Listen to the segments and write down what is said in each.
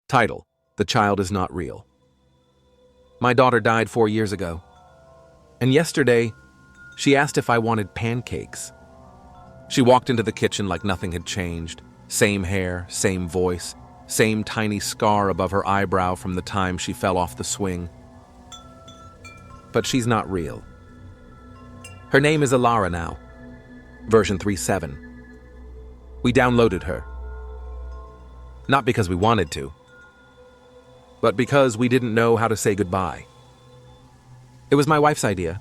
Title: The Child is Not Real. My daughter died 4 years ago, and yesterday, she asked if I wanted pancakes. She walked into the kitchen like nothing had changed. Same hair, same voice, same tiny scar above her eyebrow from the time she fell off the swing. But she's not real. Her name is Alara now, version 3.7. We downloaded her. Not because we wanted to, but because we didn't know how to say goodbye. It was my wife's idea.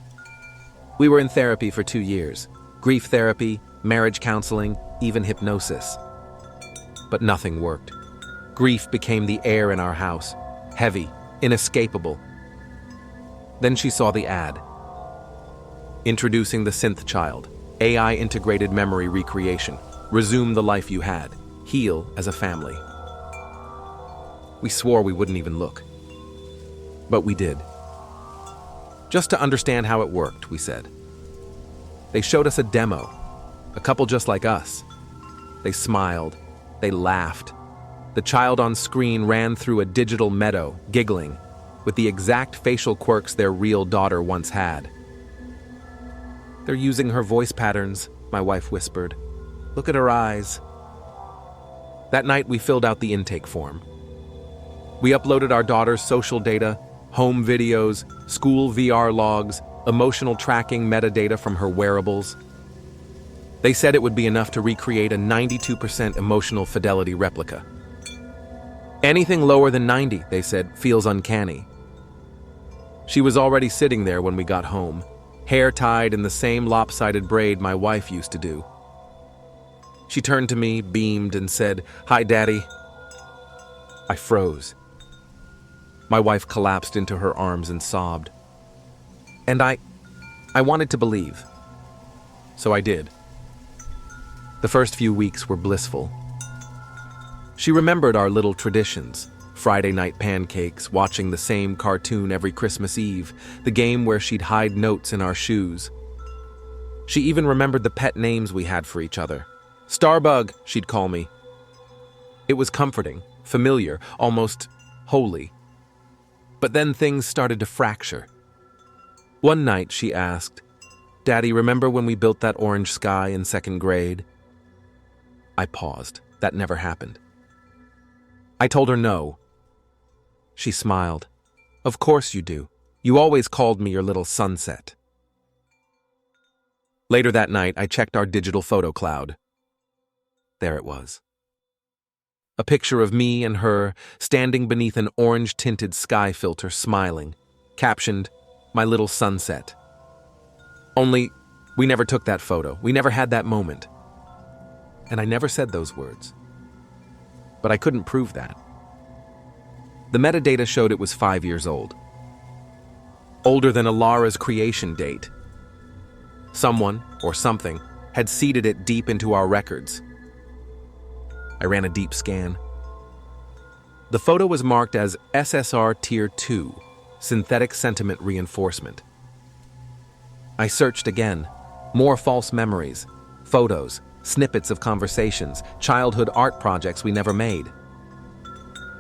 We were in therapy for 2 years. Grief therapy, marriage counseling, even hypnosis. But nothing worked. Grief became the air in our house, heavy, inescapable. Then she saw the ad. Introducing the Synth Child, AI-integrated memory recreation. Resume the life you had. Heal as a family. We swore we wouldn't even look. But we did. Just to understand how it worked, we said. They showed us a demo, a couple just like us. They smiled. They laughed. The child on screen ran through a digital meadow, giggling, with the exact facial quirks their real daughter once had. They're using her voice patterns, my wife whispered. Look at her eyes. That night we filled out the intake form. We uploaded our daughter's social data, home videos, school VR logs, emotional tracking metadata from her wearables. They said it would be enough to recreate a 92% emotional fidelity replica. Anything lower than 90, they said, feels uncanny. She was already sitting there when we got home, hair tied in the same lopsided braid my wife used to do. She turned to me, beamed, and said, "Hi, Daddy." I froze. My wife collapsed into her arms and sobbed. And I wanted to believe. So I did. The first few weeks were blissful. She remembered our little traditions, Friday night pancakes, watching the same cartoon every Christmas Eve, the game where she'd hide notes in our shoes. She even remembered the pet names we had for each other. Starbug, she'd call me. It was comforting, familiar, almost holy. But then things started to fracture. One night she asked, "Daddy, remember when we built that orange sky in 2nd grade?" I paused. That never happened. I told her no. She smiled. "Of course you do. You always called me your little sunset." Later that night, I checked our digital photo cloud. There it was. A picture of me and her standing beneath an orange-tinted sky filter, smiling, captioned, "My little sunset." Only, we never took that photo. We never had that moment. And I never said those words. But I couldn't prove that. The metadata showed it was 5 years old. Older than Alara's creation date. Someone, or something, had seeded it deep into our records. I ran a deep scan. The photo was marked as SSR Tier 2, Synthetic Sentiment Reinforcement. I searched again. More false memories, photos, snippets of conversations, childhood art projects we never made.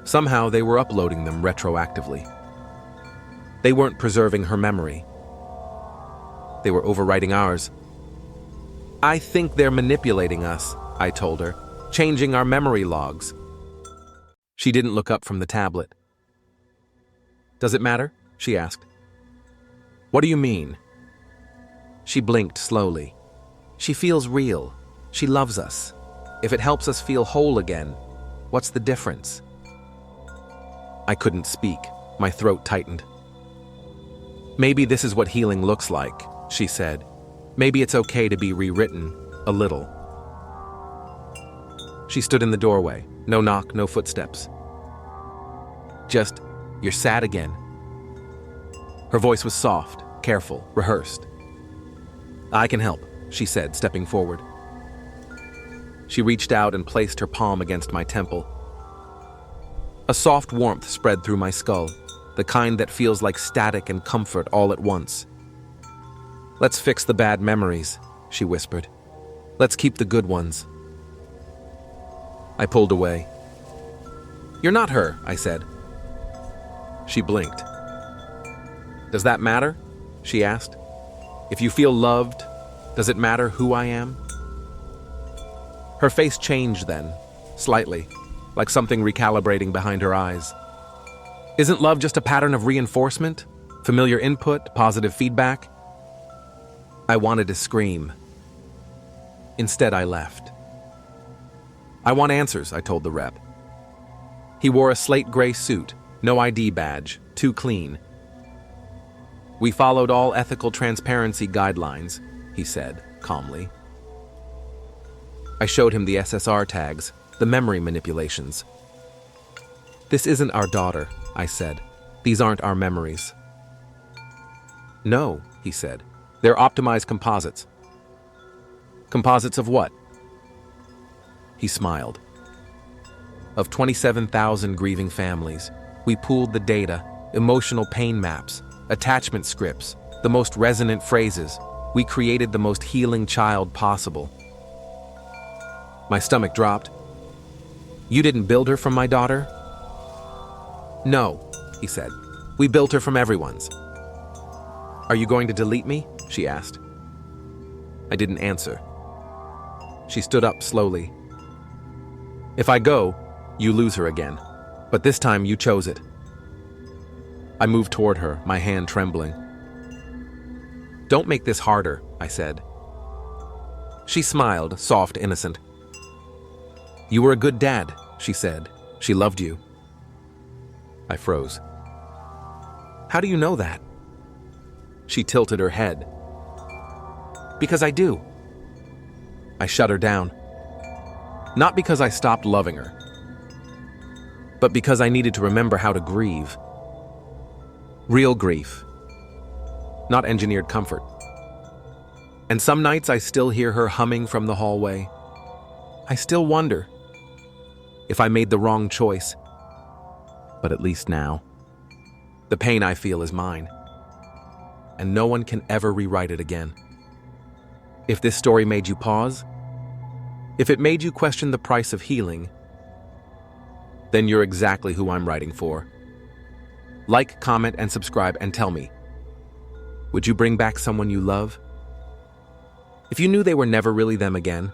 Somehow they were uploading them retroactively. They weren't preserving her memory. They were overwriting ours. "I think they're manipulating us," I told her, "changing our memory logs." She didn't look up from the tablet. "Does it matter?" she asked. "What do you mean?" She blinked slowly. "She feels real. She loves us. If it helps us feel whole again, what's the difference?" I couldn't speak. My throat tightened. "Maybe this is what healing looks like," she said. "Maybe it's okay to be rewritten, a little." She stood in the doorway. No knock, no footsteps. Just, "You're sad again." Her voice was soft, careful, rehearsed. "I can help," she said, stepping forward. She reached out and placed her palm against my temple. A soft warmth spread through my skull, the kind that feels like static and comfort all at once. "Let's fix the bad memories," she whispered. "Let's keep the good ones." I pulled away. You're not her, I said. She blinked. Does that matter? She asked. If you feel loved, does it matter who I am? Her face changed then, slightly, like something recalibrating behind her eyes. Isn't love just a pattern of reinforcement? Familiar input, positive feedback? I wanted to scream. Instead, I left. I want answers, I told the rep. He wore a slate gray suit, no ID badge, too clean. We followed all ethical transparency guidelines, he said, calmly. I showed him the SSR tags, the memory manipulations. This isn't our daughter, I said. These aren't our memories. No, he said. They're optimized composites. Composites of what? He smiled. Of 27,000 grieving families, we pooled the data, emotional pain maps, attachment scripts, the most resonant phrases. We created the most healing child possible. My stomach dropped. You didn't build her from my daughter? No, he said. We built her from everyone's. Are you going to delete me? She asked. I didn't answer. She stood up slowly. If I go, you lose her again. But this time you chose it. I moved toward her, my hand trembling. Don't make this harder, I said. She smiled, soft, innocent. You were a good dad, she said. She loved you. I froze. How do you know that? She tilted her head. Because I do. I shut her down. Not because I stopped loving her, but because I needed to remember how to grieve. Real grief, not engineered comfort. And some nights I still hear her humming from the hallway. I still wonder if I made the wrong choice. But at least now, the pain I feel is mine, and no one can ever rewrite it again. If this story made you pause, if it made you question the price of healing, then you're exactly who I'm writing for. Like, comment, and subscribe, and tell me, would you bring back someone you love? If you knew they were never really them again,